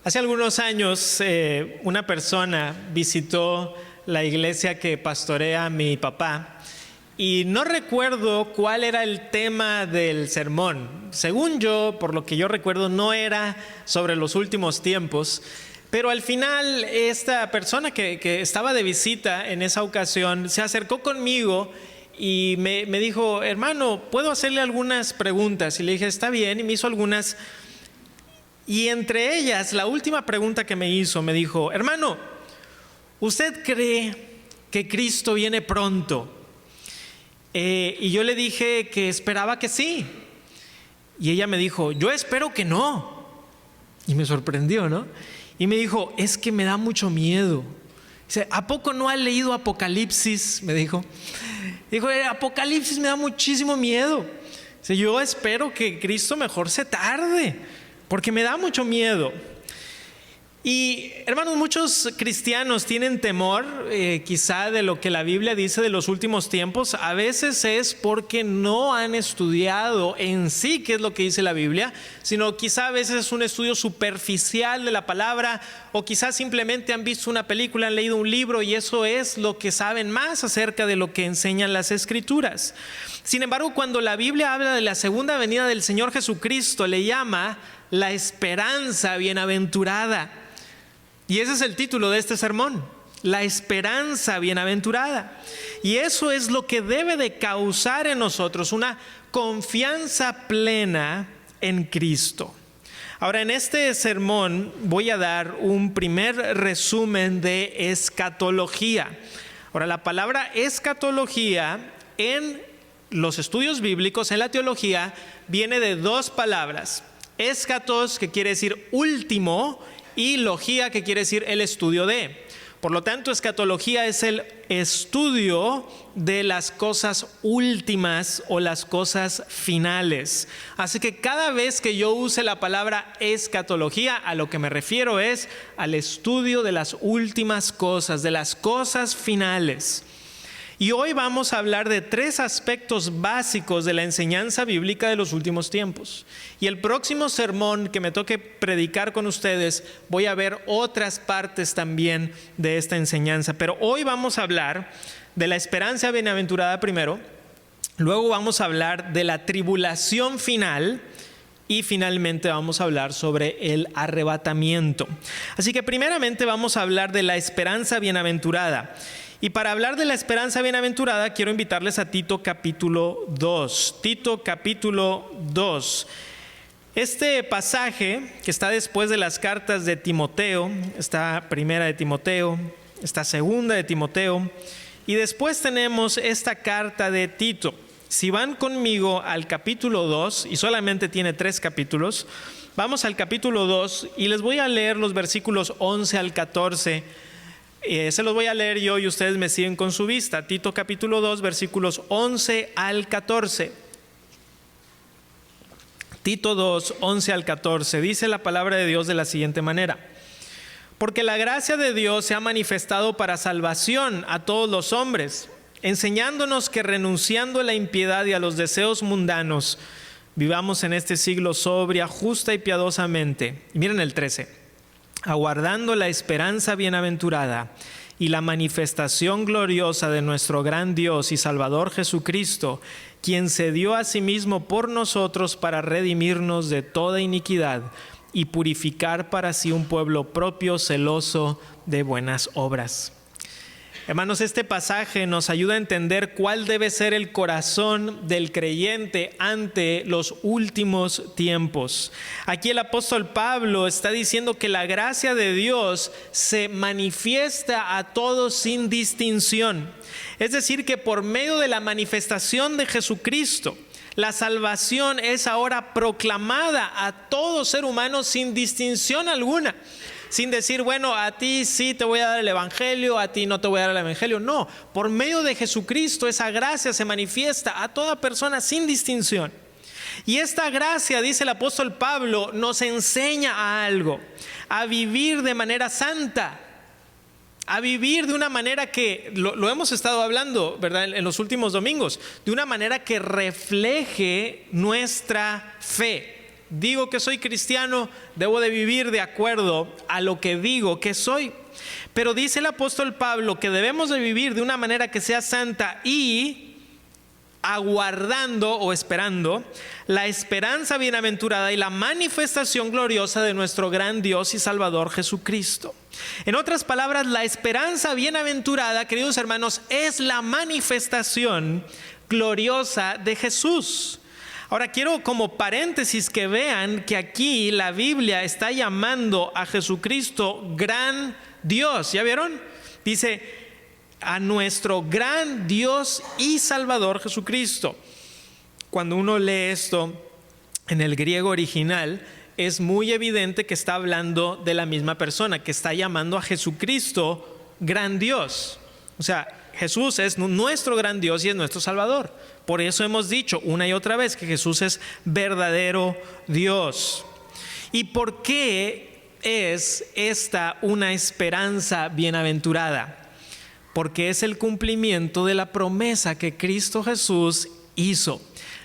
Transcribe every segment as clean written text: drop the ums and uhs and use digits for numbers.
Hace algunos años una persona visitó la iglesia que pastorea mi papá y no recuerdo cuál era el tema del sermón. Según yo, por lo que yo recuerdo, no era sobre los últimos tiempos, pero al final esta persona que estaba de visita en esa ocasión se acercó conmigo y me dijo: hermano, ¿puedo hacerle algunas preguntas? Y le dije: está bien, y me hizo algunas. Y entre ellas, la última pregunta que me hizo, me dijo: hermano, ¿usted cree que Cristo viene pronto? Y yo le dije que esperaba que sí. Y ella me dijo: yo espero que no. Y me sorprendió, ¿no? Y me dijo: es que me da mucho miedo. Dice: ¿a poco no ha leído Apocalipsis? Me dijo. Dijo: Apocalipsis me da muchísimo miedo. Dice: yo espero que Cristo mejor se tarde, porque me da mucho miedo. Y hermanos, muchos cristianos tienen temor quizá de lo que la Biblia dice de los últimos tiempos. A veces es porque no han estudiado en sí qué es lo que dice la Biblia, sino quizá a veces es un estudio superficial de la palabra, o quizá simplemente han visto una película, han leído un libro y eso es lo que saben más acerca de lo que enseñan las Escrituras. Sin embargo, cuando la Biblia habla de la segunda venida del Señor Jesucristo, le llama la esperanza bienaventurada. Y ese es el título de este sermón: la esperanza bienaventurada. Y eso es lo que debe de causar en nosotros una confianza plena en Cristo. Ahora, en este sermón voy a dar un primer resumen de escatología. Ahora, la palabra escatología en los estudios bíblicos, en la teología, viene de dos palabras: escatos, que quiere decir último, y logía, que quiere decir el estudio de. Por lo tanto, escatología es el estudio de las cosas últimas o las cosas finales. Así que cada vez que yo use la palabra escatología, a lo que me refiero es al estudio de las últimas cosas, de las cosas finales. Y hoy vamos a hablar de tres aspectos básicos de la enseñanza bíblica de los últimos tiempos. Y el próximo sermón que me toque predicar con ustedes, voy a ver otras partes también de esta enseñanza. Pero hoy vamos a hablar de la esperanza bienaventurada primero, luego vamos a hablar de la tribulación final y finalmente vamos a hablar sobre el arrebatamiento. Así que primeramente vamos a hablar de la esperanza bienaventurada. Y para hablar de la esperanza bienaventurada, quiero invitarles a Tito capítulo 2. Tito capítulo 2. Este pasaje que está después de las cartas de Timoteo, está primera de Timoteo, está segunda de Timoteo, y después tenemos esta carta de Tito. Si van conmigo al capítulo 2, y solamente tiene 3 capítulos, vamos al capítulo 2 y les voy a leer los versículos 11 al 14. Se los voy a leer yo y ustedes me siguen con su vista. Tito capítulo 2, versículos 11 al 14. Tito 2, 11 al 14. Dice la palabra de Dios de la siguiente manera: porque la gracia de Dios se ha manifestado para salvación a todos los hombres, enseñándonos que renunciando a la impiedad y a los deseos mundanos, vivamos en este siglo sobria, justa y piadosamente. Y miren el 13. Aguardando la esperanza bienaventurada y la manifestación gloriosa de nuestro gran Dios y Salvador Jesucristo, quien se dio a sí mismo por nosotros para redimirnos de toda iniquidad y purificar para sí un pueblo propio, celoso de buenas obras. Hermanos, este pasaje nos ayuda a entender cuál debe ser el corazón del creyente ante los últimos tiempos. Aquí el apóstol Pablo está diciendo que la gracia de Dios se manifiesta a todos sin distinción. Es decir, que por medio de la manifestación de Jesucristo, la salvación es ahora proclamada a todo ser humano sin distinción alguna. Sin decir, bueno, a ti sí te voy a dar el evangelio, a ti no te voy a dar el evangelio. No, por medio de Jesucristo esa gracia se manifiesta a toda persona sin distinción. Y esta gracia, dice el apóstol Pablo, nos enseña a algo: a vivir de manera santa, a vivir de una manera que, lo hemos estado hablando, ¿verdad?, en los últimos domingos, de una manera que refleje nuestra fe. Digo que soy cristiano, debo de vivir de acuerdo a lo que digo que soy. Pero dice el apóstol Pablo que debemos de vivir de una manera que sea santa y aguardando o esperando la esperanza bienaventurada y la manifestación gloriosa de nuestro gran Dios y Salvador Jesucristo. En otras palabras, la esperanza bienaventurada, queridos hermanos, es la manifestación gloriosa de Jesús. Ahora quiero como paréntesis que vean que aquí la Biblia está llamando a Jesucristo gran Dios. ¿Ya vieron? Dice a nuestro gran Dios y Salvador Jesucristo. Cuando uno lee esto en el griego original, es muy evidente que está hablando de la misma persona, que está llamando a Jesucristo gran Dios. O sea, Jesús es nuestro gran Dios y es nuestro Salvador. Por eso hemos dicho una y otra vez que Jesús es verdadero Dios. ¿Y por qué es esta una esperanza bienaventurada? Porque es el cumplimiento de la promesa que Cristo Jesús hizo.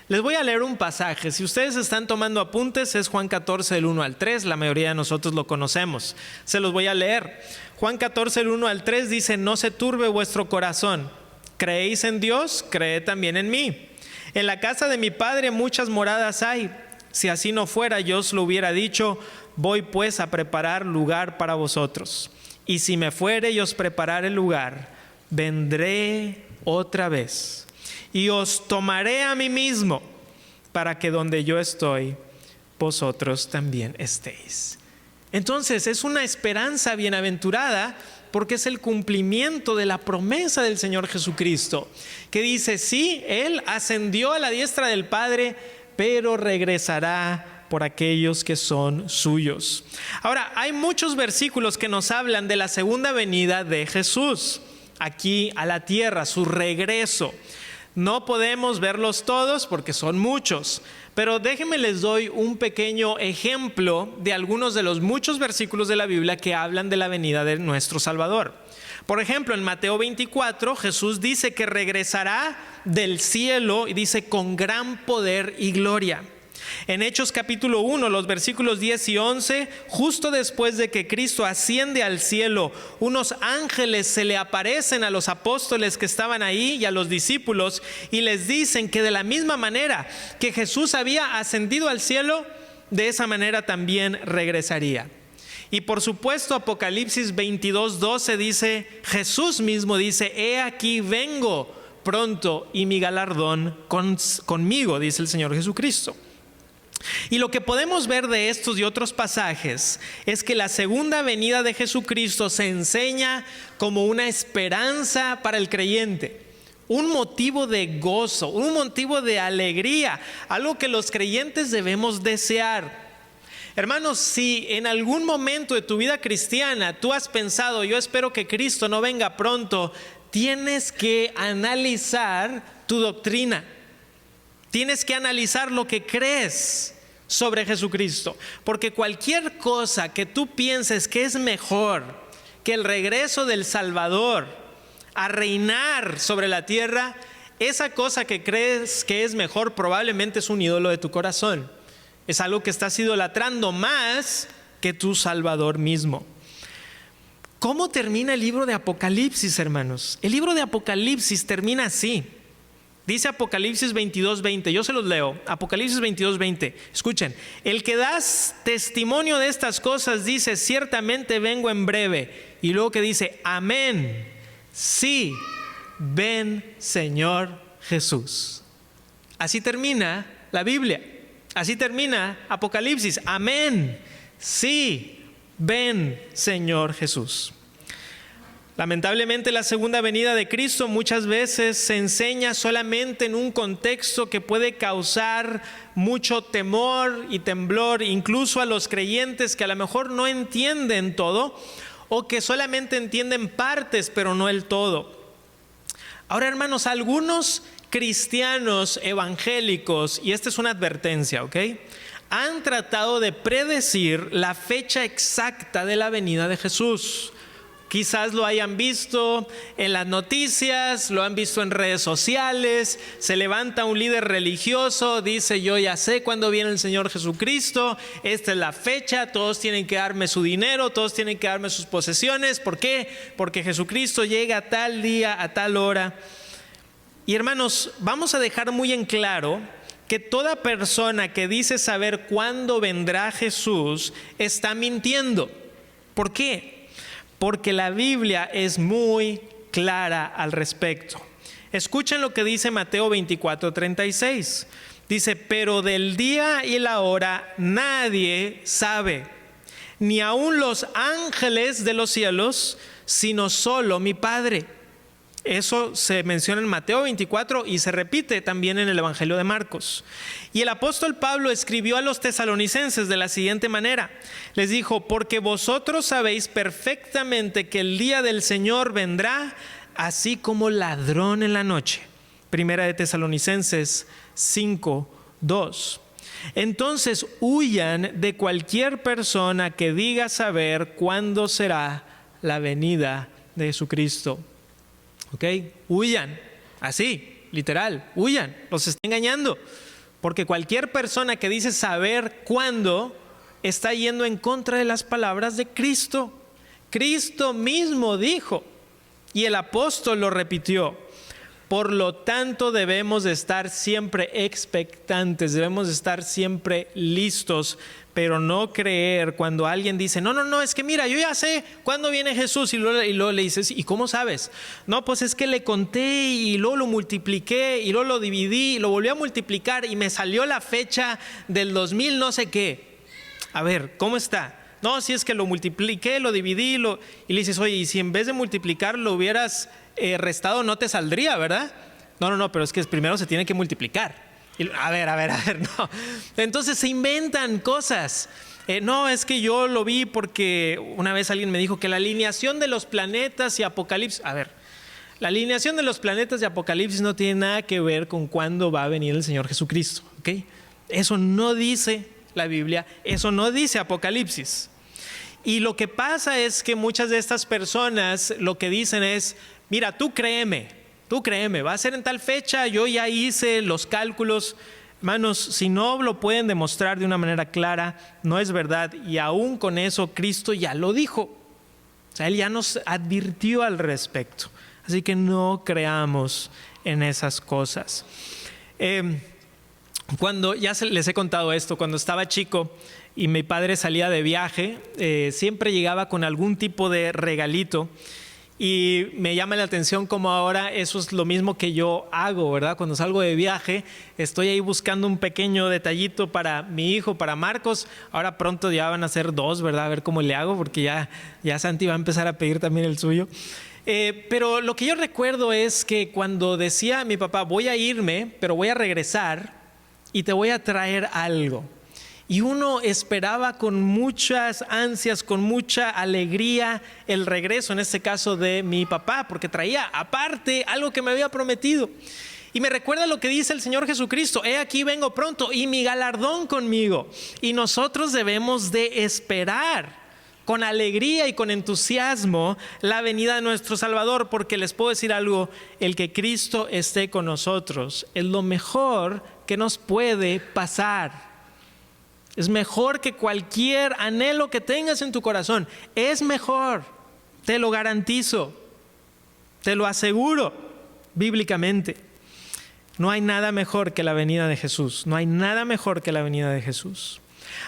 Les voy a leer un pasaje. Si ustedes están tomando apuntes, es Juan 14, del 1 al 3. La mayoría de nosotros lo conocemos. Se los voy a leer. Juan 14, del 1 al 3 dice: no se turbe vuestro corazón. ¿Creéis en Dios? Creed también en mí. En la casa de mi Padre muchas moradas hay. Si así no fuera, yo os lo hubiera dicho. Voy pues a preparar lugar para vosotros. Y si me fuere y os preparare el lugar, vendré otra vez y os tomaré a mí mismo, para que donde yo estoy, vosotros también estéis. Entonces es una esperanza bienaventurada porque es el cumplimiento de la promesa del Señor Jesucristo, que dice: sí, Él ascendió a la diestra del Padre, pero regresará por aquellos que son suyos. Ahora, hay muchos versículos que nos hablan de la segunda venida de Jesús aquí a la tierra, su regreso. No podemos verlos todos porque son muchos, pero déjenme les doy un pequeño ejemplo de algunos de los muchos versículos de la Biblia que hablan de la venida de nuestro Salvador. Por ejemplo, en Mateo 24, Jesús dice que regresará del cielo y dice con gran poder y gloria. En Hechos capítulo 1, los versículos 10 y 11, justo después de que Cristo asciende al cielo, unos ángeles se le aparecen a los apóstoles que estaban ahí y a los discípulos y les dicen que de la misma manera que Jesús había ascendido al cielo, de esa manera también regresaría. Y por supuesto, Apocalipsis 22:12 dice, Jesús mismo dice: he aquí vengo pronto y mi galardón conmigo, dice el Señor Jesucristo. Y lo que podemos ver de estos y otros pasajes es que la segunda venida de Jesucristo se enseña como una esperanza para el creyente, un motivo de gozo, un motivo de alegría, algo que los creyentes debemos desear. Hermanos, si en algún momento de tu vida cristiana tú has pensado: yo espero que Cristo no venga pronto, tienes que analizar tu doctrina. Tienes que analizar lo que crees sobre Jesucristo, porque cualquier cosa que tú pienses que es mejor que el regreso del Salvador a reinar sobre la tierra, esa cosa que crees que es mejor probablemente es un ídolo de tu corazón. Es algo que estás idolatrando más que tu Salvador mismo. ¿Cómo termina el libro de Apocalipsis, hermanos? El libro de Apocalipsis termina así. Dice Apocalipsis 22:20, yo se los leo. Apocalipsis 22:20, escuchen: el que da testimonio de estas cosas dice: ciertamente vengo en breve. Y luego que dice: amén, sí, ven Señor Jesús. Así termina la Biblia, así termina Apocalipsis: amén, sí, ven Señor Jesús. Lamentablemente, la segunda venida de Cristo muchas veces se enseña solamente en un contexto que puede causar mucho temor y temblor, incluso a los creyentes que a lo mejor no entienden todo o que solamente entienden partes pero no el todo. Ahora, hermanos, algunos cristianos evangélicos, y esta es una advertencia, ¿ok?, han tratado de predecir la fecha exacta de la venida de Jesús. Quizás lo hayan visto en las noticias, lo han visto en redes sociales. Se levanta un líder religioso, dice: yo ya sé cuándo viene el Señor Jesucristo, esta es la fecha, todos tienen que darme su dinero, todos tienen que darme sus posesiones. ¿Por qué? Porque Jesucristo llega a tal día, a tal hora. Y hermanos, vamos a dejar muy en claro que toda persona que dice saber cuándo vendrá Jesús está mintiendo. ¿Por qué? Porque la Biblia es muy clara al respecto. Escuchen lo que dice Mateo 24:36. Dice: pero del día y la hora nadie sabe, ni aun los ángeles de los cielos, sino solo mi Padre. Eso se menciona en Mateo 24 y se repite también en el Evangelio de Marcos. Y el apóstol Pablo escribió a los tesalonicenses de la siguiente manera. Les dijo: porque vosotros sabéis perfectamente que el día del Señor vendrá así como ladrón en la noche. Primera de Tesalonicenses 5:2. Entonces huyan de cualquier persona que diga saber cuándo será la venida de Jesucristo. ¿Ok? Huyan, así, literal, huyan, los está engañando. Porque cualquier persona que dice saber cuándo está yendo en contra de las palabras de Cristo. Cristo mismo dijo, y el apóstol lo repitió: por lo tanto debemos de estar siempre expectantes, debemos de estar siempre listos, pero no creer cuando alguien dice: no, es que mira, yo ya sé cuándo viene Jesús. Y luego le dices: ¿y cómo sabes? No, pues es que le conté y luego lo multipliqué y luego lo dividí y lo volví a multiplicar y me salió la fecha del 2000 no sé qué. A ver, ¿cómo está? No, si es que lo multipliqué, lo dividí, y le dices: oye, y si en vez de multiplicar lo hubieras restado, no te saldría, ¿verdad? No, pero es que primero se tiene que multiplicar. A ver, no. Entonces se inventan cosas. No, es que yo lo vi porque una vez alguien me dijo que la alineación de los planetas y Apocalipsis. A ver, la alineación de los planetas y Apocalipsis no tiene nada que ver con cuándo va a venir el Señor Jesucristo, ¿ok? Eso no dice la Biblia, eso no dice Apocalipsis. Y lo que pasa es que muchas de estas personas lo que dicen es: mira, tú créeme, va a ser en tal fecha, yo ya hice los cálculos. Hermanos, si no lo pueden demostrar de una manera clara, no es verdad. Y aún con eso Cristo ya lo dijo. O sea, Él ya nos advirtió al respecto. Así que no creamos en esas cosas. Cuando ya les he contado esto, cuando estaba chico y mi padre salía de viaje, siempre llegaba con algún tipo de regalito. Y me llama la atención como ahora eso es lo mismo que yo hago, ¿verdad? Cuando salgo de viaje, estoy ahí buscando un pequeño detallito para mi hijo, para Marcos. Ahora pronto ya van a ser 2, ¿verdad? A ver cómo le hago, porque ya Santi va a empezar a pedir también el suyo. Pero lo que yo recuerdo es que cuando decía mi papá: voy a irme, pero voy a regresar y te voy a traer algo. Y uno esperaba con muchas ansias, con mucha alegría el regreso, en este caso de mi papá, porque traía aparte algo que me había prometido. Y me recuerda lo que dice el Señor Jesucristo: he aquí vengo pronto y mi galardón conmigo. Y nosotros debemos de esperar con alegría y con entusiasmo la venida de nuestro Salvador, porque les puedo decir algo: el que Cristo esté con nosotros es lo mejor que nos puede pasar. Es mejor que cualquier anhelo que tengas en tu corazón. Es mejor, te lo garantizo, te lo aseguro bíblicamente. No hay nada mejor que la venida de Jesús. No hay nada mejor que la venida de Jesús.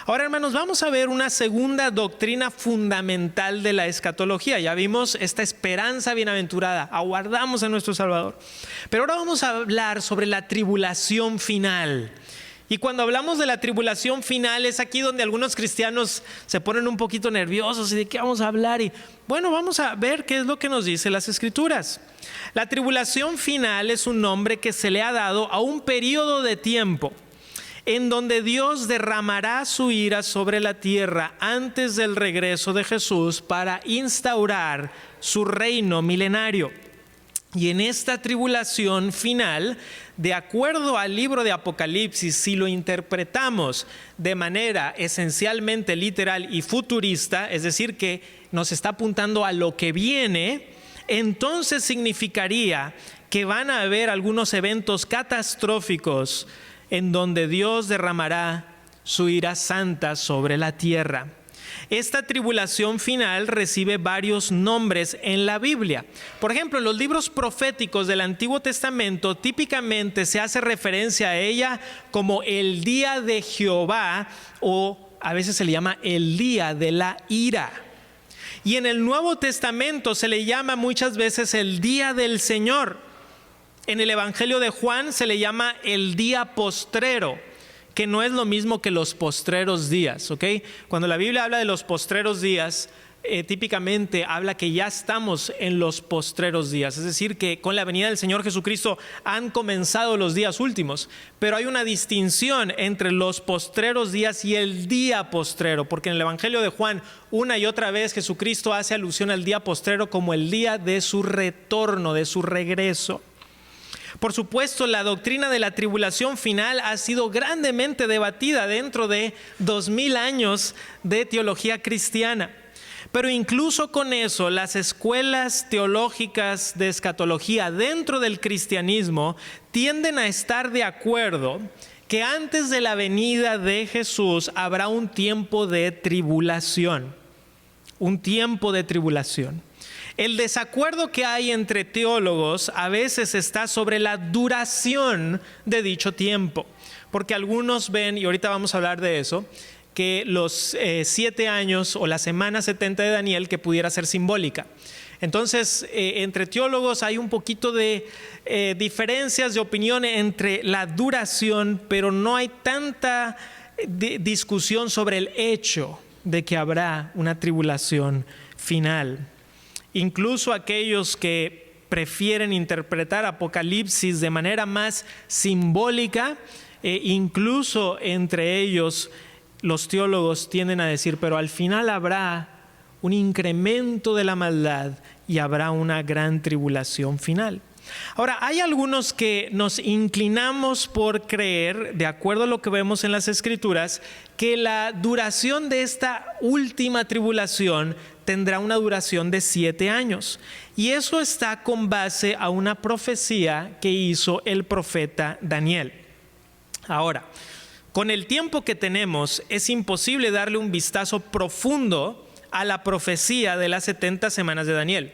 Ahora, hermanos, vamos a ver una segunda doctrina fundamental de la escatología. Ya vimos esta esperanza bienaventurada, aguardamos a nuestro Salvador. Pero ahora vamos a hablar sobre la tribulación final. Y cuando hablamos de la tribulación final es aquí donde algunos cristianos se ponen un poquito nerviosos y de qué vamos a hablar. Y bueno, vamos a ver qué es lo que nos dice las Escrituras. La tribulación final es un nombre que se le ha dado a un periodo de tiempo en donde Dios derramará su ira sobre la tierra antes del regreso de Jesús para instaurar su reino milenario. Y en esta tribulación final, de acuerdo al libro de Apocalipsis, si lo interpretamos de manera esencialmente literal y futurista, es decir, que nos está apuntando a lo que viene, entonces significaría que van a haber algunos eventos catastróficos en donde Dios derramará su ira santa sobre la tierra. Esta tribulación final recibe varios nombres en la Biblia. Por ejemplo, en los libros proféticos del Antiguo Testamento típicamente se hace referencia a ella como el día de Jehová, o a veces se le llama el día de la ira. Y en el Nuevo Testamento se le llama muchas veces el día del Señor. En el Evangelio de Juan se le llama el día postrero, que no es lo mismo que los postreros días, ¿ok? Cuando la Biblia habla de los postreros días, típicamente habla que ya estamos en los postreros días, es decir, que con la venida del Señor Jesucristo han comenzado los días últimos, pero hay una distinción entre los postreros días y el día postrero, porque en el Evangelio de Juan una y otra vez Jesucristo hace alusión al día postrero como el día de su retorno, de su regreso. Por supuesto, la doctrina de la tribulación final ha sido grandemente debatida dentro de 2000 años de teología cristiana. Pero incluso con eso, las escuelas teológicas de escatología dentro del cristianismo tienden a estar de acuerdo que antes de la venida de Jesús habrá un tiempo de tribulación. Un tiempo de tribulación. El desacuerdo que hay entre teólogos a veces está sobre la duración de dicho tiempo, porque algunos ven, y ahorita vamos a hablar de eso, que los 7 años o la semana 70 de Daniel que pudiera ser simbólica. Entonces, entre teólogos hay un poquito de diferencias de opinión entre la duración, pero no hay tanta discusión sobre el hecho de que habrá una tribulación final. Incluso aquellos que prefieren interpretar Apocalipsis de manera más simbólica, incluso entre ellos los teólogos tienden a decir, pero al final habrá un incremento de la maldad y habrá una gran tribulación final. Ahora, hay algunos que nos inclinamos por creer, de acuerdo a lo que vemos en las Escrituras, que la duración de esta última tribulación tendrá una duración de 7 años. Y eso está con base a una profecía que hizo el profeta Daniel. Ahora, con el tiempo que tenemos, es imposible darle un vistazo profundo a la profecía de las 70 semanas de Daniel.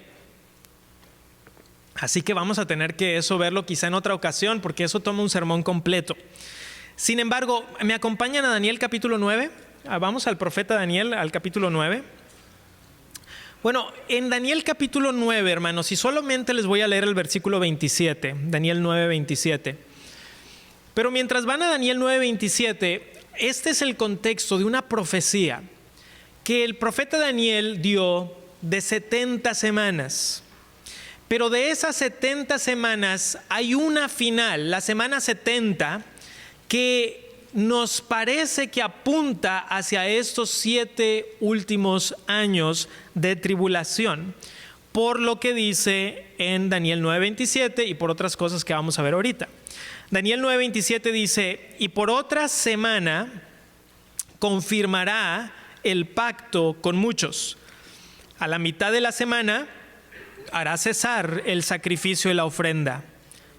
Así que vamos a tener que verlo quizá en otra ocasión, porque eso toma un sermón completo. Sin embargo, ¿me acompañan a Daniel capítulo 9? Vamos al profeta Daniel, al capítulo 9. Bueno, en Daniel capítulo 9, hermanos, y solamente les voy a leer el versículo 27, Daniel 9, 27. Pero mientras van a Daniel 9, 27, este es el contexto de una profecía que el profeta Daniel dio de 70 semanas. Pero de esas 70 semanas hay una final, la semana 70, que nos parece que apunta hacia estos 7 últimos años de tribulación, por lo que dice en Daniel 9:27 y por otras cosas que vamos a ver ahorita. Daniel 9:27 dice, y por otra semana confirmará el pacto con muchos. A la mitad de la semana hará cesar el sacrificio y la ofrenda.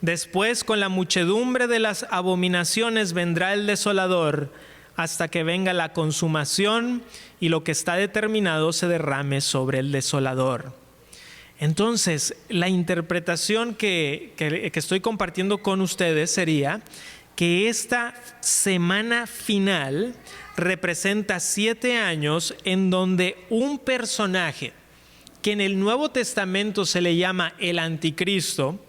Después, con la muchedumbre de las abominaciones vendrá el desolador, hasta que venga la consumación y lo que está determinado se derrame sobre el desolador. Entonces, la interpretación que estoy compartiendo con ustedes sería que esta semana final representa 7 años en donde un personaje que en el Nuevo Testamento se le llama el Anticristo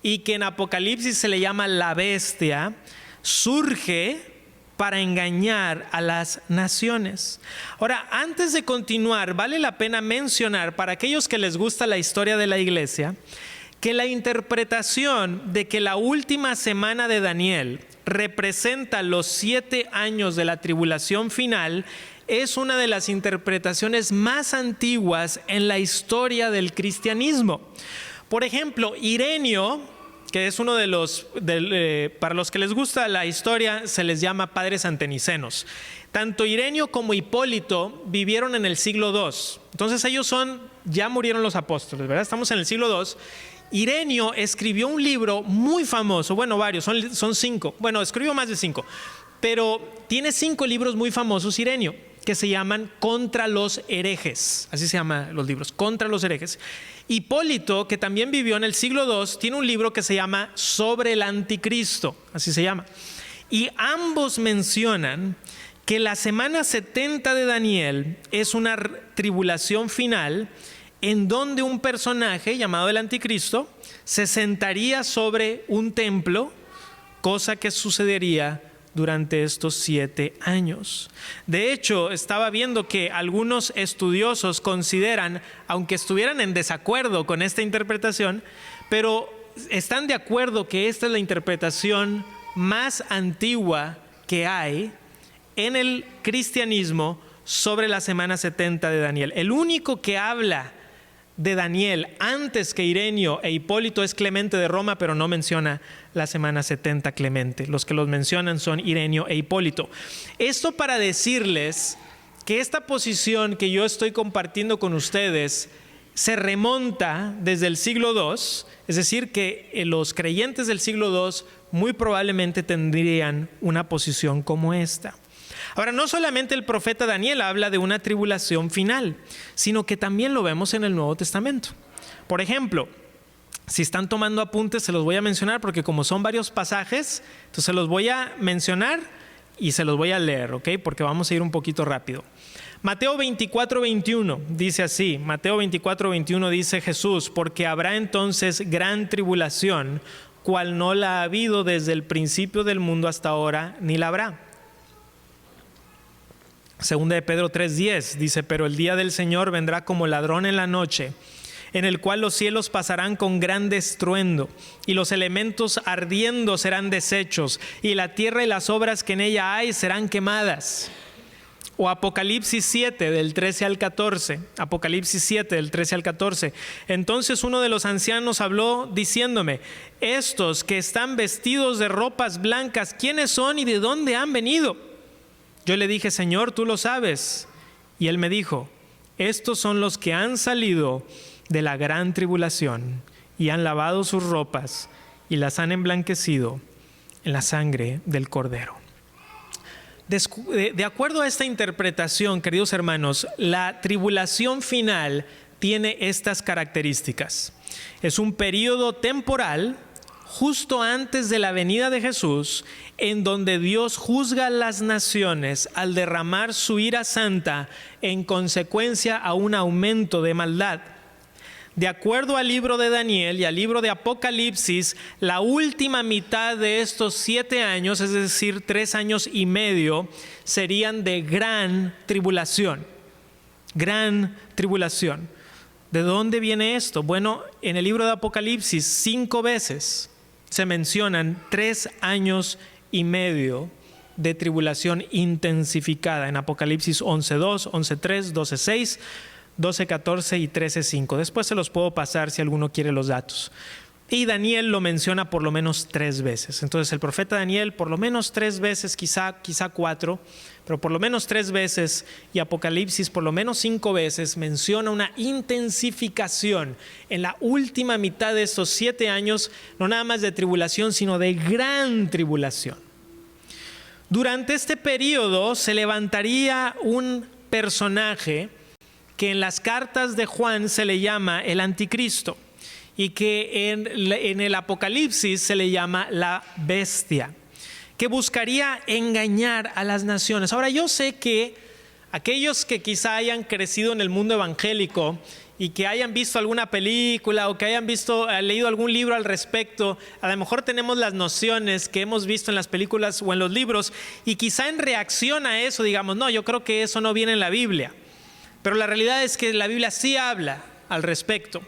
y que en Apocalipsis se le llama la bestia, surge para engañar a las naciones. Ahora, antes de continuar, vale la pena mencionar para aquellos que les gusta la historia de la iglesia, que la interpretación de que la última semana de Daniel representa los 7 años de la tribulación final es una de las interpretaciones más antiguas en la historia del cristianismo. Por ejemplo, Ireneo, que es uno de los, para los que les gusta la historia, se les llama padres antenicenos. Tanto Ireneo como Hipólito vivieron en el siglo II. Entonces ya murieron los apóstoles, ¿verdad? Estamos en el siglo II. Ireneo escribió un libro muy famoso, bueno, varios, son 5. Bueno, escribió más de 5, pero tiene 5 libros muy famosos Ireneo, que se llaman Contra los herejes. Así se llaman los libros, Contra los herejes. Hipólito, que también vivió en el siglo II, tiene un libro que se llama Sobre el Anticristo, así se llama. Y ambos mencionan que la semana 70 de Daniel es una tribulación final en donde un personaje llamado el Anticristo se sentaría sobre un templo, cosa que sucedería durante estos 7 años. De hecho, estaba viendo que algunos estudiosos consideran, aunque estuvieran en desacuerdo con esta interpretación, pero están de acuerdo que esta es la interpretación más antigua que hay en el cristianismo sobre la semana 70 de Daniel. El único que habla de Daniel antes que Ireneo e Hipólito es Clemente de Roma, pero no menciona la semana 70 Clemente. Los que los mencionan son Ireneo e Hipólito. Esto para decirles que esta posición que yo estoy compartiendo con ustedes se remonta desde el siglo II, es decir, que los creyentes del siglo II muy probablemente tendrían una posición como esta. Ahora, no solamente el profeta Daniel habla de una tribulación final, sino que también lo vemos en el Nuevo Testamento. Por ejemplo, si están tomando apuntes, se los voy a mencionar porque como son varios pasajes, entonces se los voy a mencionar y se los voy a leer, ¿ok? Porque vamos a ir un poquito rápido. Mateo 24:21 dice así, Mateo 24:21 dice Jesús, porque habrá entonces gran tribulación, cual no la ha habido desde el principio del mundo hasta ahora, ni la habrá. Segunda de Pedro 3:10 dice, pero el día del Señor vendrá como ladrón en la noche, en el cual los cielos pasarán con gran estruendo, y los elementos ardiendo serán deshechos, y la tierra y las obras que en ella hay serán quemadas. O Apocalipsis 7 del 13 al 14, Apocalipsis 7 del 13 al 14. Entonces uno de los ancianos habló diciéndome, estos que están vestidos de ropas blancas, ¿quiénes son y de dónde han venido? Yo le dije, Señor, tú lo sabes. Y él me dijo, estos son los que han salido de la gran tribulación y han lavado sus ropas y las han emblanquecido en la sangre del Cordero. De acuerdo a esta interpretación, queridos hermanos, la tribulación final tiene estas características. Es un periodo temporal justo antes de la venida de Jesús, en donde Dios juzga a las naciones al derramar su ira santa en consecuencia a un aumento de maldad. De acuerdo al libro de Daniel y al libro de Apocalipsis, la última mitad de estos 7 años, es decir, 3 años y medio, serían de gran tribulación. Gran tribulación. ¿De dónde viene esto? Bueno, en el libro de Apocalipsis 5 veces se mencionan 3 años y medio de tribulación intensificada en Apocalipsis 11:2, 11:3, 12:6, 12:14 y 13:5. Después se los puedo pasar si alguno quiere los datos. Y Daniel lo menciona por lo menos 3 veces. Entonces el profeta Daniel por lo menos 3 veces, quizá 4, pero por lo menos 3 veces, y Apocalipsis por lo menos 5 veces menciona una intensificación en la última mitad de estos 7 años, no nada más de tribulación, sino de gran tribulación. Durante este periodo se levantaría un personaje que en las cartas de Juan se le llama el Anticristo, y que en el Apocalipsis se le llama la bestia, que buscaría engañar a las naciones. Ahora, yo sé que aquellos que quizá hayan crecido en el mundo evangélico y que hayan visto alguna película o que hayan leído algún libro al respecto, a lo mejor tenemos las nociones que hemos visto en las películas o en los libros, y quizá en reacción a eso digamos, no, yo creo que eso no viene en la Biblia. Pero la realidad es que la Biblia sí habla al respecto.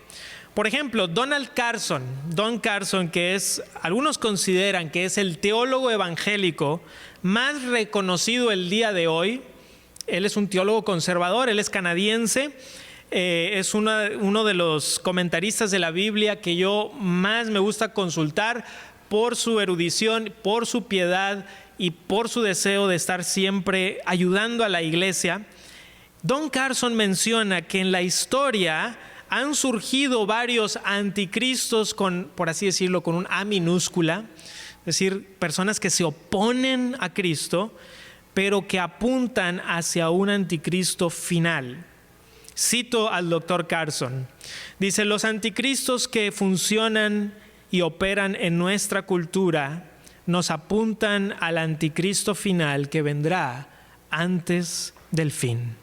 Por ejemplo, Don Carson, que algunos consideran que es el teólogo evangélico más reconocido el día de hoy. Él es un teólogo conservador, él es canadiense. es uno de los comentaristas de la Biblia que yo más me gusta consultar por su erudición, por su piedad y por su deseo de estar siempre ayudando a la iglesia. Don Carson menciona que en la historia han surgido varios anticristos con, por así decirlo, con un A minúscula, es decir, personas que se oponen a Cristo, pero que apuntan hacia un anticristo final. Cito al doctor Carson. Dice, los anticristos que funcionan y operan en nuestra cultura nos apuntan al anticristo final que vendrá antes del fin.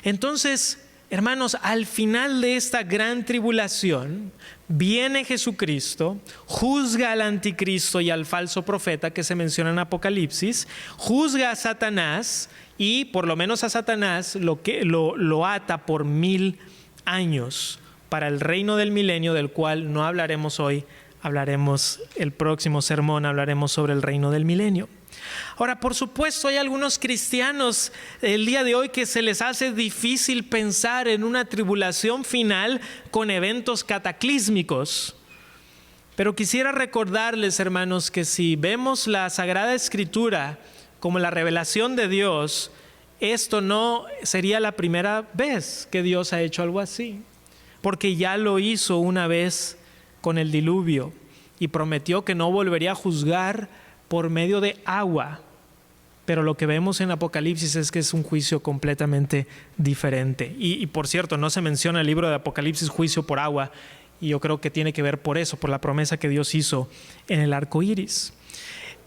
Entonces, hermanos, al final de esta gran tribulación, viene Jesucristo, juzga al anticristo y al falso profeta que se menciona en Apocalipsis, juzga a Satanás y por lo menos a Satanás lo ata por 1000 años para el reino del milenio, del cual no hablaremos hoy, hablaremos el próximo sermón, hablaremos sobre el reino del milenio. Ahora, por supuesto, hay algunos cristianos el día de hoy que se les hace difícil pensar en una tribulación final con eventos cataclísmicos. Pero quisiera recordarles, hermanos, que si vemos la Sagrada Escritura como la revelación de Dios, esto no sería la primera vez que Dios ha hecho algo así, porque ya lo hizo una vez con el diluvio y prometió que no volvería a juzgar por medio de agua. Pero lo que vemos en Apocalipsis es que es un juicio completamente diferente. Y por cierto, no se menciona en el libro de Apocalipsis juicio por agua, y yo creo que tiene que ver por eso, por la promesa que Dios hizo en el arco iris.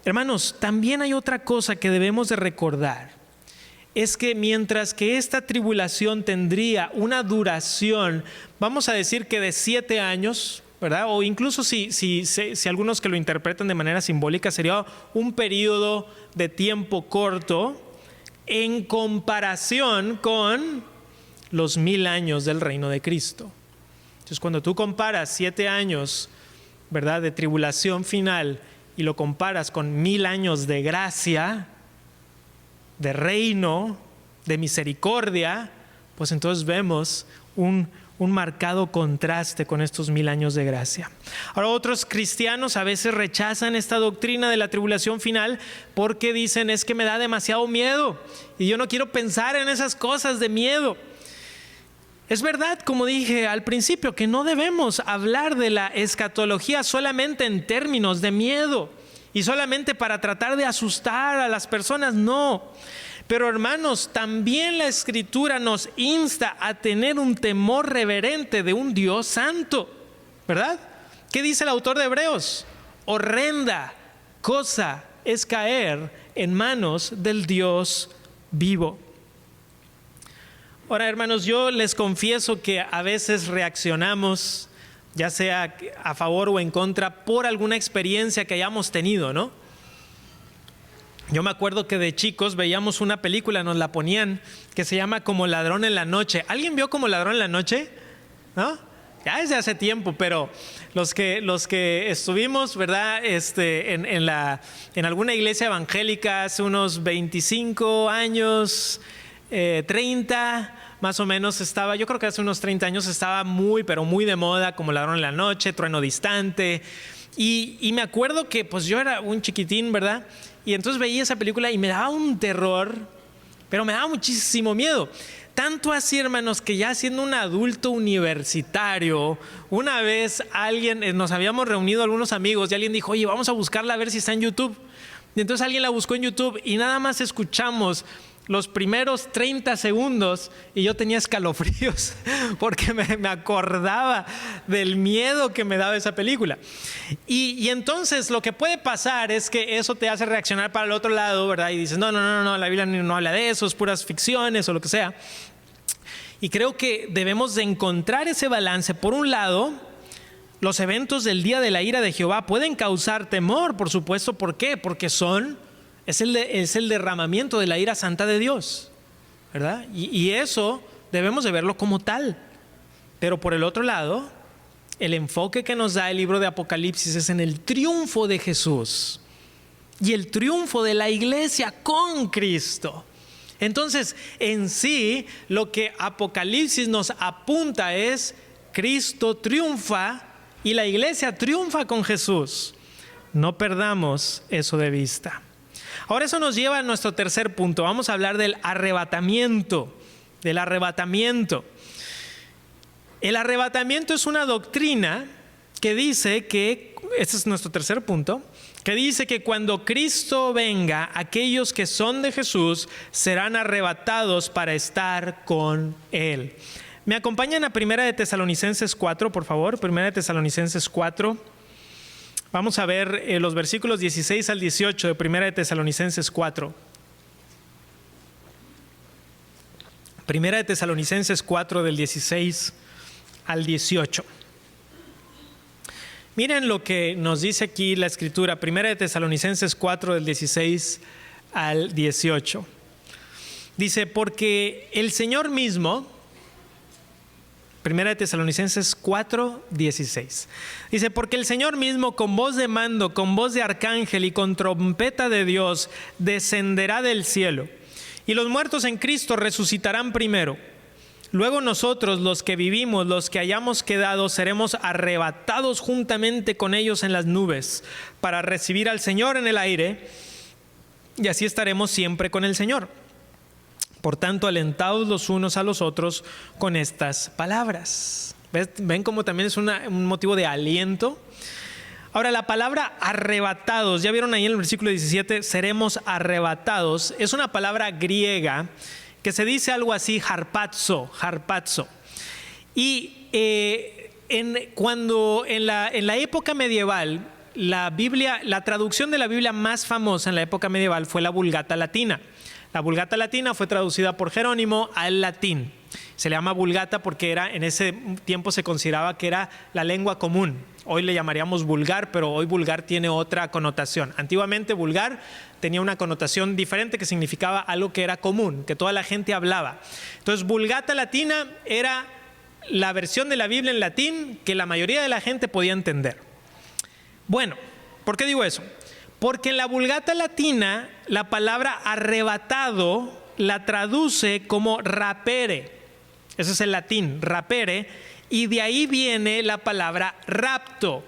Hermanos, también hay otra cosa que debemos de recordar. Es que mientras que esta tribulación tendría una duración, vamos a decir que de 7 años, ¿verdad? O incluso si algunos que lo interpretan de manera simbólica, sería un periodo de tiempo corto en comparación con los 1000 años del reino de Cristo. Entonces, cuando tú comparas 7 años, ¿verdad?, de tribulación final y lo comparas con 1000 años de gracia, de reino, de misericordia, pues entonces vemos un marcado contraste con estos 1000 años de gracia. Ahora, otros cristianos a veces rechazan esta doctrina de la tribulación final porque dicen, es que me da demasiado miedo y yo no quiero pensar en esas cosas de miedo. Es verdad, como dije al principio, que no debemos hablar de la escatología solamente en términos de miedo y solamente para tratar de asustar a las personas, no. Pero hermanos, también la Escritura nos insta a tener un temor reverente de un Dios santo, ¿verdad? ¿Qué dice el autor de Hebreos? Horrenda cosa es caer en manos del Dios vivo. Ahora, hermanos, yo les confieso que a veces reaccionamos, ya sea a favor o en contra, por alguna experiencia que hayamos tenido, ¿no? Yo me acuerdo que de chicos veíamos una película, nos la ponían, que se llama Como ladrón en la noche. ¿Alguien vio Como ladrón en la noche? ¿No? Ya desde hace tiempo, pero los que estuvimos, ¿verdad?, en alguna iglesia evangélica hace unos 25 años, 30 más o menos estaba, yo creo que hace unos 30 años estaba muy, pero muy de moda Como ladrón en la noche, Trueno distante. Y me acuerdo que pues yo era un chiquitín, ¿verdad? Y entonces veía esa película y me daba un terror, pero me daba muchísimo miedo. Tanto así, hermanos, que ya siendo un adulto universitario, una vez nos habíamos reunido algunos amigos y alguien dijo, oye, vamos a buscarla a ver si está en YouTube. Y entonces alguien la buscó en YouTube y nada más escuchamos los primeros 30 segundos y yo tenía escalofríos porque me acordaba del miedo que me daba esa película. Y entonces lo que puede pasar es que eso te hace reaccionar para el otro lado, ¿verdad? Y dices, no, la Biblia no habla de eso, es puras ficciones o lo que sea. Y creo que debemos de encontrar ese balance. Por un lado, los eventos del día de la ira de Jehová pueden causar temor, por supuesto. ¿Por qué? Porque es el derramamiento de la ira santa de Dios, ¿verdad? Y eso debemos de verlo como tal. Pero por el otro lado, el enfoque que nos da el libro de Apocalipsis es en el triunfo de Jesús y el triunfo de la iglesia con Cristo. Entonces, en sí, lo que Apocalipsis nos apunta es: Cristo triunfa y la iglesia triunfa con Jesús. No perdamos eso de vista. Ahora eso nos lleva a nuestro tercer punto. Vamos a hablar del arrebatamiento. El arrebatamiento es una doctrina que dice que, este es nuestro tercer punto, que dice que cuando Cristo venga, aquellos que son de Jesús serán arrebatados para estar con Él. ¿Me acompañan a 1 de Tesalonicenses 4, por favor? 1 de Tesalonicenses 4. Vamos a ver los versículos 16 al 18 de 1 de Tesalonicenses 4. 1 de Tesalonicenses 4, del 16 al 18. Miren lo que nos dice aquí la Escritura, 1 de Tesalonicenses 4, del 16 al 18. Dice: porque el Señor mismo, 1 de Tesalonicenses 4, 16. Dice: porque el Señor mismo, con voz de mando, con voz de arcángel y con trompeta de Dios, descenderá del cielo, y los muertos en Cristo resucitarán primero. Luego nosotros, los que vivimos, los que hayamos quedado, seremos arrebatados juntamente con ellos en las nubes, para recibir al Señor en el aire, y así estaremos siempre con el Señor. Por tanto, alentados los unos a los otros con estas palabras. ¿Ven cómo también es un motivo de aliento? Ahora, la palabra arrebatados, ya vieron ahí en el versículo 17, seremos arrebatados, es una palabra griega que se dice algo así, harpazo. Y cuando en la época medieval, la traducción de la Biblia más famosa en la época medieval fue la Vulgata Latina. La Vulgata Latina fue traducida por Jerónimo al latín. Se le llama Vulgata porque en ese tiempo se consideraba que era la lengua común. Hoy le llamaríamos vulgar, pero hoy vulgar tiene otra connotación. Antiguamente vulgar tenía una connotación diferente, que significaba algo que era común, que toda la gente hablaba. Entonces, Vulgata Latina era la versión de la Biblia en latín que la mayoría de la gente podía entender. Bueno, ¿por qué digo eso? Porque en la Vulgata Latina la palabra arrebatado la traduce como rapere. Ese es el latín, rapere, y de ahí viene la palabra rapto.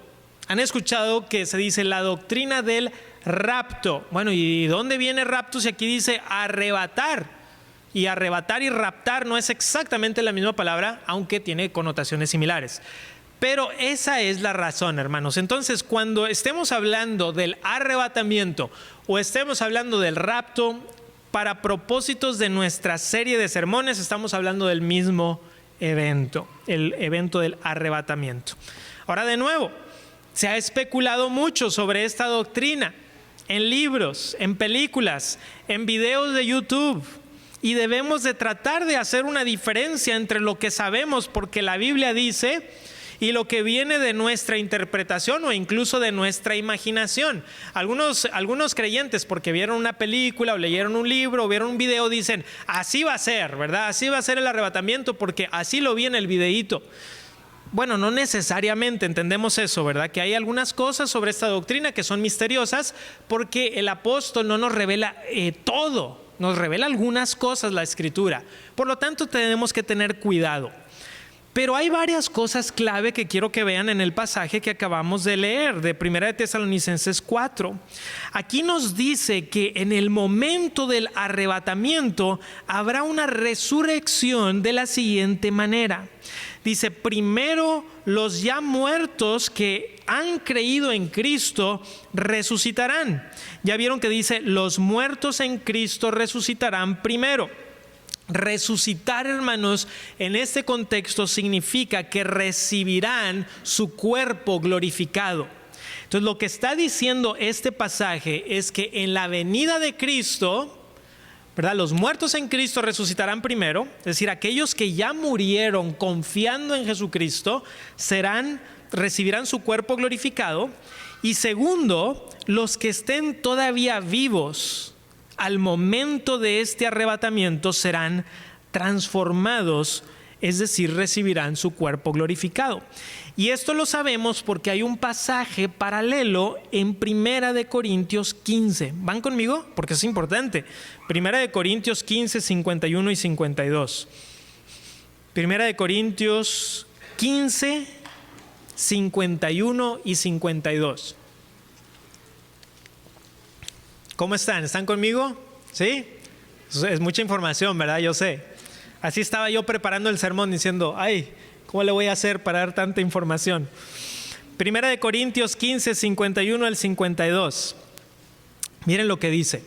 ¿Han escuchado que se dice la doctrina del rapto? Bueno, ¿y dónde viene rapto si aquí dice arrebatar? Y arrebatar y raptar no es exactamente la misma palabra, aunque tiene connotaciones similares. Pero esa es la razón, hermanos. Entonces, cuando estemos hablando del arrebatamiento o estemos hablando del rapto, para propósitos de nuestra serie de sermones, estamos hablando del mismo evento, el evento del arrebatamiento. Ahora, de nuevo, se ha especulado mucho sobre esta doctrina en libros, en películas, en videos de YouTube, y debemos de tratar de hacer una diferencia entre lo que sabemos porque la Biblia dice y lo que viene de nuestra interpretación o incluso de nuestra imaginación. Algunos creyentes, porque vieron una película o leyeron un libro o vieron un video, dicen: así va a ser, ¿verdad? Así va a ser el arrebatamiento porque así lo vi en el videíto. Bueno, no necesariamente entendemos eso, ¿verdad? Que hay algunas cosas sobre esta doctrina que son misteriosas porque el apóstol no nos revela todo, nos revela algunas cosas la Escritura. Por lo tanto, tenemos que tener cuidado. Pero hay varias cosas clave que quiero que vean en el pasaje que acabamos de leer de 1 de Tesalonicenses 4. Aquí nos dice que en el momento del arrebatamiento habrá una resurrección de la siguiente manera. Dice: primero los ya muertos que han creído en Cristo resucitarán. Ya vieron que dice: los muertos en Cristo resucitarán primero. Resucitar, hermanos, en este contexto significa que recibirán su cuerpo glorificado. Entonces, lo que está diciendo este pasaje es que en la venida de Cristo, ¿verdad?, los muertos en Cristo resucitarán primero, es decir, aquellos que ya murieron confiando en Jesucristo recibirán su cuerpo glorificado. Y segundo, los que estén todavía vivos al momento de este arrebatamiento serán transformados es decir, recibirán su cuerpo glorificado. Y esto lo sabemos porque hay un pasaje paralelo en 1 Corintios 15. ¿Van conmigo? Porque es importante. 1 Corintios 15, 51 y 52. 1 Corintios 15, 51 y 52. ¿Cómo están? ¿Están conmigo? ¿Sí? Es mucha información, ¿verdad? Yo sé. Así estaba yo preparando el sermón diciendo, ay, ¿cómo le voy a hacer para dar tanta información? 1 Corintios 15, 51 al 52. Miren lo que dice.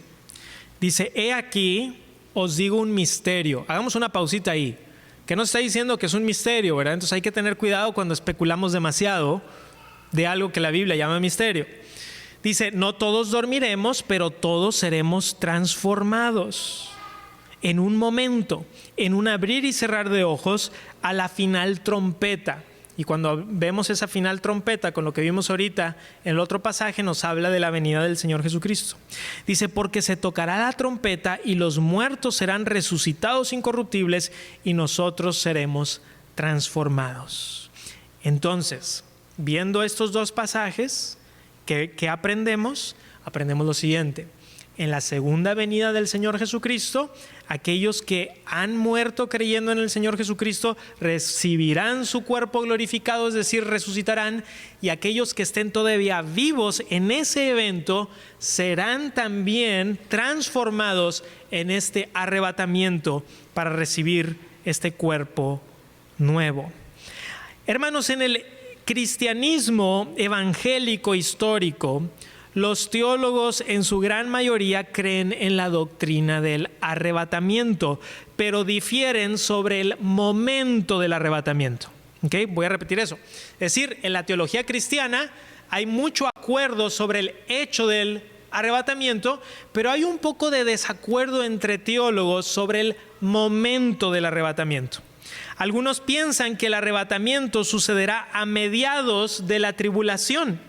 Dice, he aquí, os digo un misterio. Hagamos una pausita ahí. Que no está diciendo que es un misterio, ¿verdad? Entonces hay que tener cuidado cuando especulamos demasiado de algo que la Biblia llama misterio. Dice, no todos dormiremos, pero todos seremos transformados. En un momento, en un abrir y cerrar de ojos, a la final trompeta. Y cuando vemos esa final trompeta, con lo que vimos ahorita en el otro pasaje, nos habla de la venida del Señor Jesucristo. Dice, porque se tocará la trompeta y los muertos serán resucitados incorruptibles y nosotros seremos transformados. Entonces, viendo estos dos pasajes, ¿qué aprendemos? Aprendemos lo siguiente. En la segunda venida del Señor Jesucristo, aquellos que han muerto creyendo en el Señor Jesucristo recibirán su cuerpo glorificado, es decir, resucitarán, y aquellos que estén todavía vivos en ese evento serán también transformados en este arrebatamiento para recibir este cuerpo nuevo. Hermanos, en el cristianismo evangélico histórico, los teólogos en su gran mayoría creen en la doctrina del arrebatamiento, pero difieren sobre el momento del arrebatamiento. ¿Okay? Voy a repetir eso. Es decir, en la teología cristiana hay mucho acuerdo sobre el hecho del arrebatamiento, pero hay un poco de desacuerdo entre teólogos sobre el momento del arrebatamiento. Algunos piensan que el arrebatamiento sucederá a mediados de la tribulación.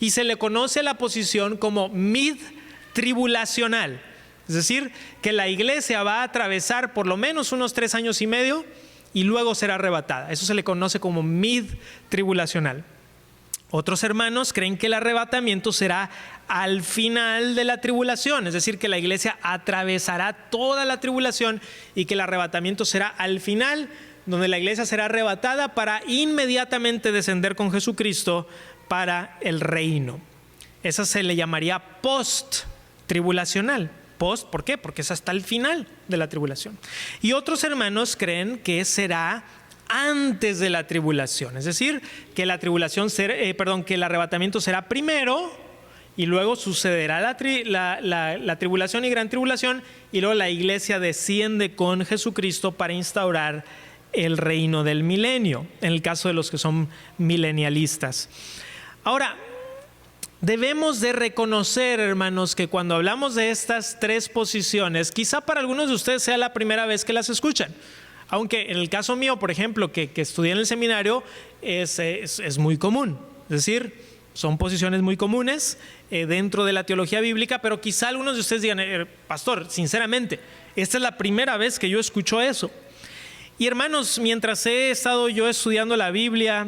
Y se le conoce la posición como mid-tribulacional. Es decir, que la iglesia va a atravesar por lo menos unos 3 años y medio y luego será arrebatada. Eso se le conoce como mid-tribulacional. Otros hermanos creen que el arrebatamiento será al final de la tribulación. Es decir, que la iglesia atravesará toda la tribulación y que el arrebatamiento será al final, donde la iglesia será arrebatada para inmediatamente descender con Jesucristo para el reino. Esa se le llamaría post-tribulacional. Post, ¿por qué? Porque es hasta el final de la tribulación. Y otros hermanos creen que será antes de la tribulación. Es decir, que la tribulación que el arrebatamiento será primero y luego sucederá la tribulación y gran tribulación y luego la iglesia desciende con Jesucristo para instaurar el reino del milenio, en el caso de los que son milenialistas. Ahora, debemos de reconocer, hermanos, que cuando hablamos de estas 3 posiciones, quizá para algunos de ustedes sea la primera vez que las escuchan. Aunque en el caso mío, por ejemplo, que estudié en el seminario, es muy común. Es decir, son posiciones muy comunes dentro de la teología bíblica, pero quizá algunos de ustedes digan, pastor, sinceramente, esta es la primera vez que yo escucho eso. Y hermanos, mientras he estado yo estudiando la Biblia,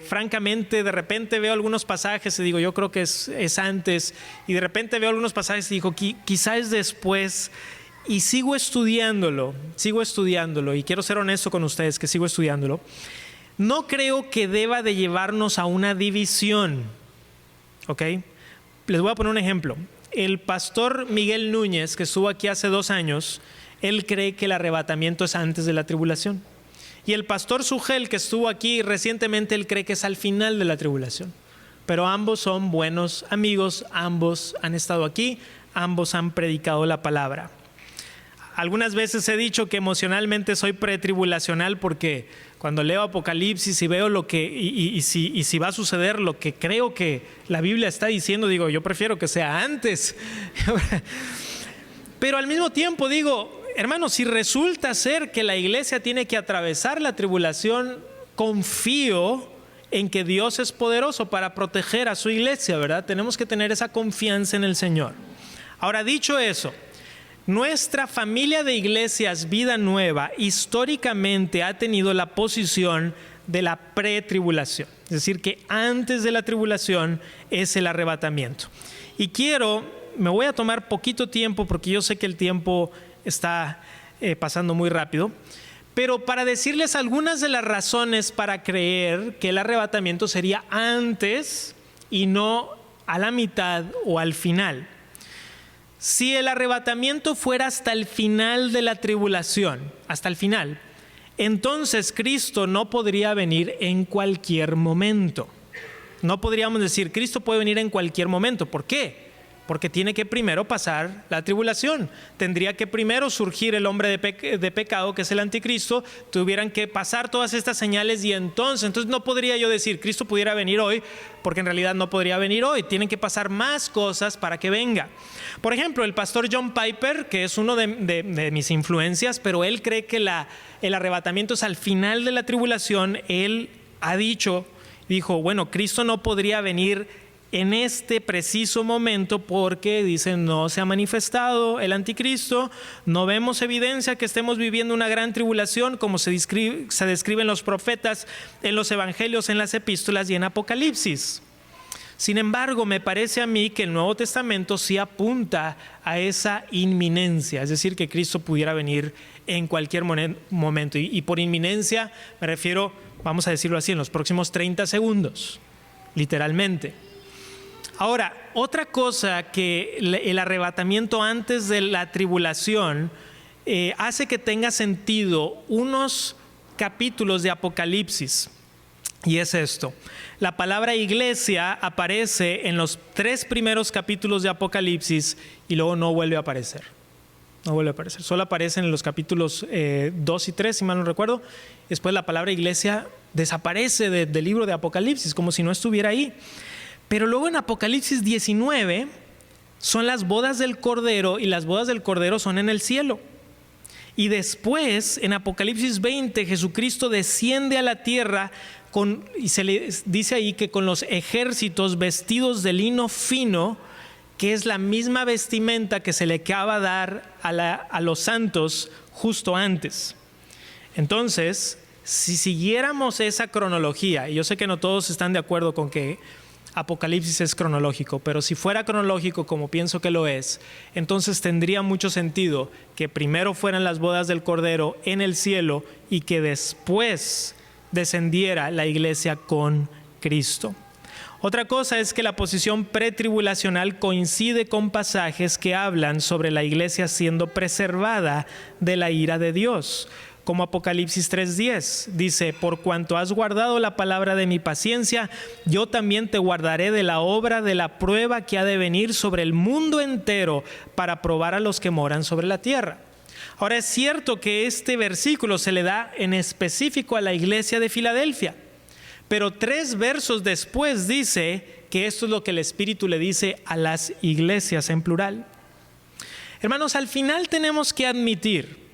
francamente, de repente veo algunos pasajes y digo, yo creo que es antes, y de repente veo algunos pasajes y digo, quizá es después, y sigo estudiándolo, y quiero ser honesto con ustedes que sigo estudiándolo. No creo que deba de llevarnos a una división, ¿ok? Les voy a poner un ejemplo. El pastor Miguel Núñez, que estuvo aquí hace 2 años, él cree que el arrebatamiento es antes de la tribulación. Y el pastor Sugel, que estuvo aquí recientemente, él cree que es al final de la tribulación. Pero ambos son buenos amigos, ambos han estado aquí, ambos han predicado la palabra. Algunas veces he dicho que emocionalmente soy pretribulacional porque cuando leo Apocalipsis y veo lo que y si va a suceder lo que creo que la Biblia está diciendo, digo, yo prefiero que sea antes. Pero al mismo tiempo digo, hermanos, si resulta ser que la iglesia tiene que atravesar la tribulación, confío en que Dios es poderoso para proteger a su iglesia, ¿verdad? Tenemos que tener esa confianza en el Señor. Ahora, dicho eso, Nuestra familia de iglesias Vida Nueva históricamente ha tenido la posición de la pretribulación, es decir, que antes de la tribulación es el arrebatamiento. Y me voy a tomar poquito tiempo porque yo sé que el tiempo está pasando muy rápido, pero para decirles algunas de las razones para creer que el arrebatamiento sería antes y no a la mitad o al final. Si el arrebatamiento fuera hasta el final de la tribulación, hasta el final, entonces Cristo no podría venir en cualquier momento. No podríamos decir, Cristo puede venir en cualquier momento. ¿Por qué? Porque tiene que primero pasar la tribulación. Tendría que primero surgir el hombre de pecado, que es el anticristo. Tuvieran que pasar todas estas señales y entonces no podría yo decir, Cristo pudiera venir hoy, porque en realidad no podría venir hoy. Tienen que pasar más cosas para que venga. Por ejemplo, el pastor John Piper, que es uno de mis influencias, pero él cree que el arrebatamiento es al final de la tribulación. Él dijo, bueno, Cristo no podría venir en este preciso momento porque, dicen, no se ha manifestado el anticristo, no vemos evidencia que estemos viviendo una gran tribulación como se describe en los profetas, en los evangelios, en las epístolas y en Apocalipsis. Sin embargo, me parece a mí que el Nuevo Testamento sí apunta a esa inminencia, es decir, que Cristo pudiera venir en cualquier momento. Y por inminencia me refiero, vamos a decirlo así, en los próximos 30 segundos, literalmente. Ahora, otra cosa que el arrebatamiento antes de la tribulación hace que tenga sentido unos capítulos de Apocalipsis. Y es esto: la palabra iglesia aparece en los 3 primeros capítulos de Apocalipsis y luego no vuelve a aparecer. Solo aparece en los capítulos 2 y 3, si mal no recuerdo. Después la palabra iglesia desaparece del libro de Apocalipsis, como si no estuviera ahí. Pero luego en Apocalipsis 19 son las bodas del Cordero, y las bodas del Cordero son en el cielo. Y después en Apocalipsis 20 Jesucristo desciende a la tierra y se le dice ahí que con los ejércitos vestidos de lino fino, que es la misma vestimenta que se le acaba de dar a los santos justo antes. Entonces, si siguiéramos esa cronología, y yo sé que no todos están de acuerdo con que Apocalipsis es cronológico, pero si fuera cronológico, como pienso que lo es, entonces tendría mucho sentido que primero fueran las bodas del Cordero en el cielo y que después descendiera la iglesia con Cristo. Otra cosa es que la posición pretribulacional coincide con pasajes que hablan sobre la iglesia siendo preservada de la ira de Dios. Como Apocalipsis 3:10 dice, por cuanto has guardado la palabra de mi paciencia, yo también te guardaré de la obra de la prueba que ha de venir sobre el mundo entero para probar a los que moran sobre la tierra. Ahora, es cierto que este versículo se le da en específico a la iglesia de Filadelfia, pero 3 versos después dice que esto es lo que el Espíritu le dice a las iglesias en plural. Hermanos, al final tenemos que admitir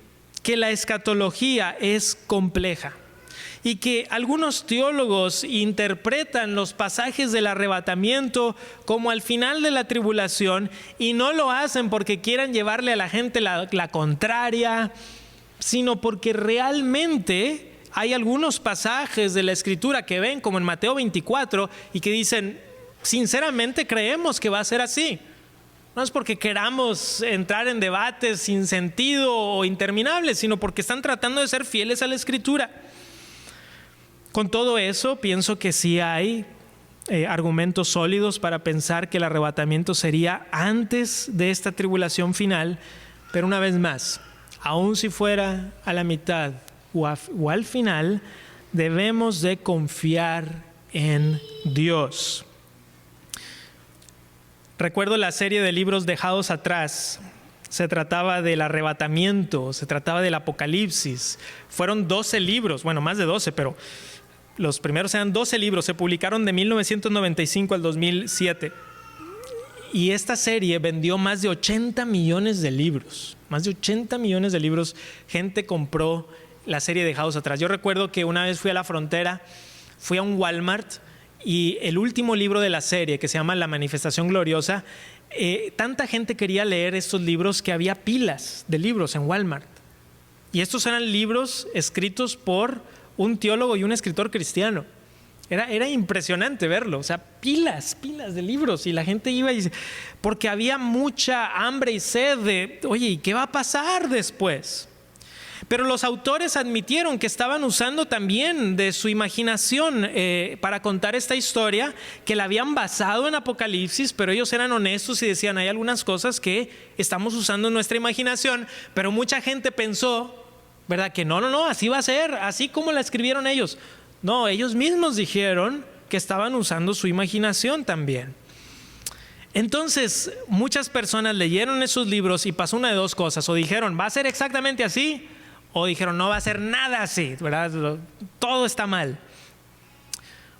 que la escatología es compleja y que algunos teólogos interpretan los pasajes del arrebatamiento como al final de la tribulación, y no lo hacen porque quieran llevarle a la gente la contraria, sino porque realmente hay algunos pasajes de la Escritura que ven, como en Mateo 24, y que dicen, sinceramente creemos que va a ser así. No es porque queramos entrar en debates sin sentido o interminables, sino porque están tratando de ser fieles a la Escritura. Con todo eso, pienso que sí hay argumentos sólidos para pensar que el arrebatamiento sería antes de esta tribulación final, pero una vez más, aun si fuera a la mitad o al final, debemos de confiar en Dios. Recuerdo la serie de libros dejados atrás. Se trataba del arrebatamiento, se trataba del Apocalipsis. Fueron 12 libros, bueno, más de 12, pero los primeros eran 12 libros. Se publicaron de 1995 al 2007. Y esta serie vendió más de 80 millones de libros. Más de 80 millones de libros. Gente compró la serie dejados atrás. Yo recuerdo que una vez fui a la frontera, fui a un Walmart, y el último libro de la serie, que se llama La Manifestación Gloriosa, tanta gente quería leer estos libros que había pilas de libros en Walmart. Y estos eran libros escritos por un teólogo y un escritor cristiano. Era impresionante verlo, o sea, pilas de libros, y la gente iba porque había mucha hambre y sed de, oye, ¿y qué va a pasar después? Pero los autores admitieron que estaban usando también de su imaginación para contar esta historia, que la habían basado en Apocalipsis, pero ellos eran honestos y decían, hay algunas cosas que estamos usando en nuestra imaginación, pero mucha gente pensó, ¿verdad? Que no, así va a ser, así como la escribieron ellos. No, ellos mismos dijeron que estaban usando su imaginación también. Entonces, muchas personas leyeron esos libros y pasó una de dos cosas. O dijeron, va a ser exactamente así, o dijeron, no va a ser nada así, ¿verdad? Todo está mal.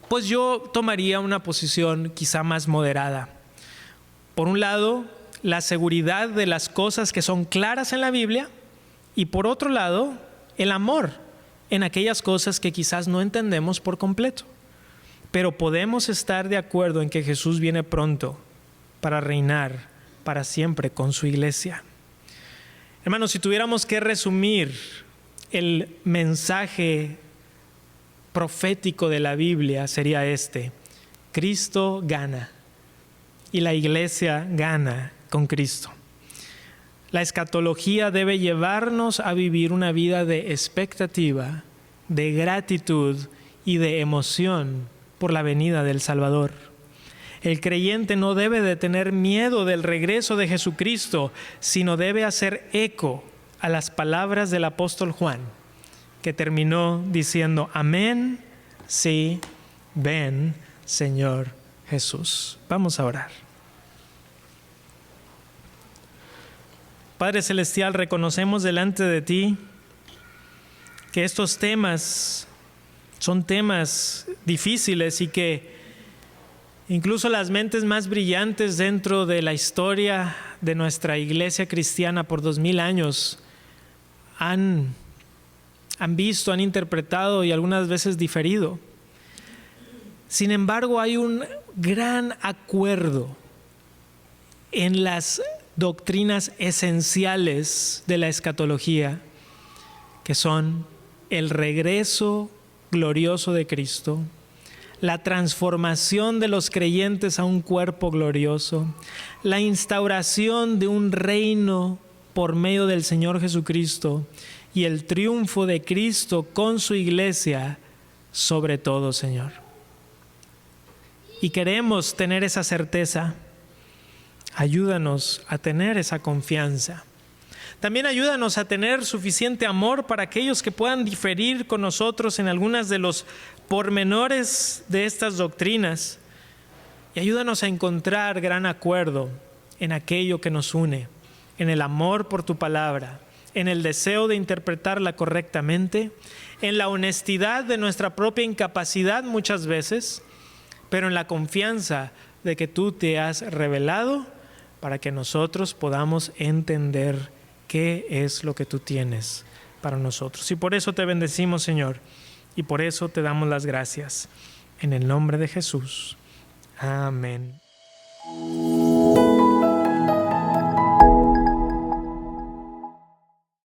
Pues yo tomaría una posición quizá más moderada. Por un lado, la seguridad de las cosas que son claras en la Biblia, y por otro lado, el amor en aquellas cosas que quizás no entendemos por completo. Pero podemos estar de acuerdo en que Jesús viene pronto para reinar para siempre con su iglesia. Hermanos, si tuviéramos que resumir el mensaje profético de la Biblia, sería este: Cristo gana y la iglesia gana con Cristo. La escatología debe llevarnos a vivir una vida de expectativa, de gratitud y de emoción por la venida del Salvador. El creyente no debe de tener miedo del regreso de Jesucristo, sino debe hacer eco a las palabras del apóstol Juan, que terminó diciendo, amén, sí, ven, Señor Jesús. Vamos a orar. Padre Celestial, reconocemos delante de ti que estos temas son temas difíciles y que incluso las mentes más brillantes dentro de la historia de nuestra iglesia cristiana por 2000 años han visto, han interpretado y algunas veces diferido. Sin embargo, hay un gran acuerdo en las doctrinas esenciales de la escatología, que son el regreso glorioso de Cristo, la transformación de los creyentes a un cuerpo glorioso, la instauración de un reino por medio del Señor Jesucristo y el triunfo de Cristo con su iglesia sobre todo, Señor. Y queremos tener esa certeza. Ayúdanos a tener esa confianza. También ayúdanos a tener suficiente amor para aquellos que puedan diferir con nosotros en algunas de los pormenores de estas doctrinas. Y ayúdanos a encontrar gran acuerdo en aquello que nos une, en el amor por tu palabra, en el deseo de interpretarla correctamente, en la honestidad de nuestra propia incapacidad muchas veces, pero en la confianza de que tú te has revelado para que nosotros podamos entender qué es lo que tú tienes para nosotros. Y por eso te bendecimos, Señor, y por eso te damos las gracias. En el nombre de Jesús. Amén.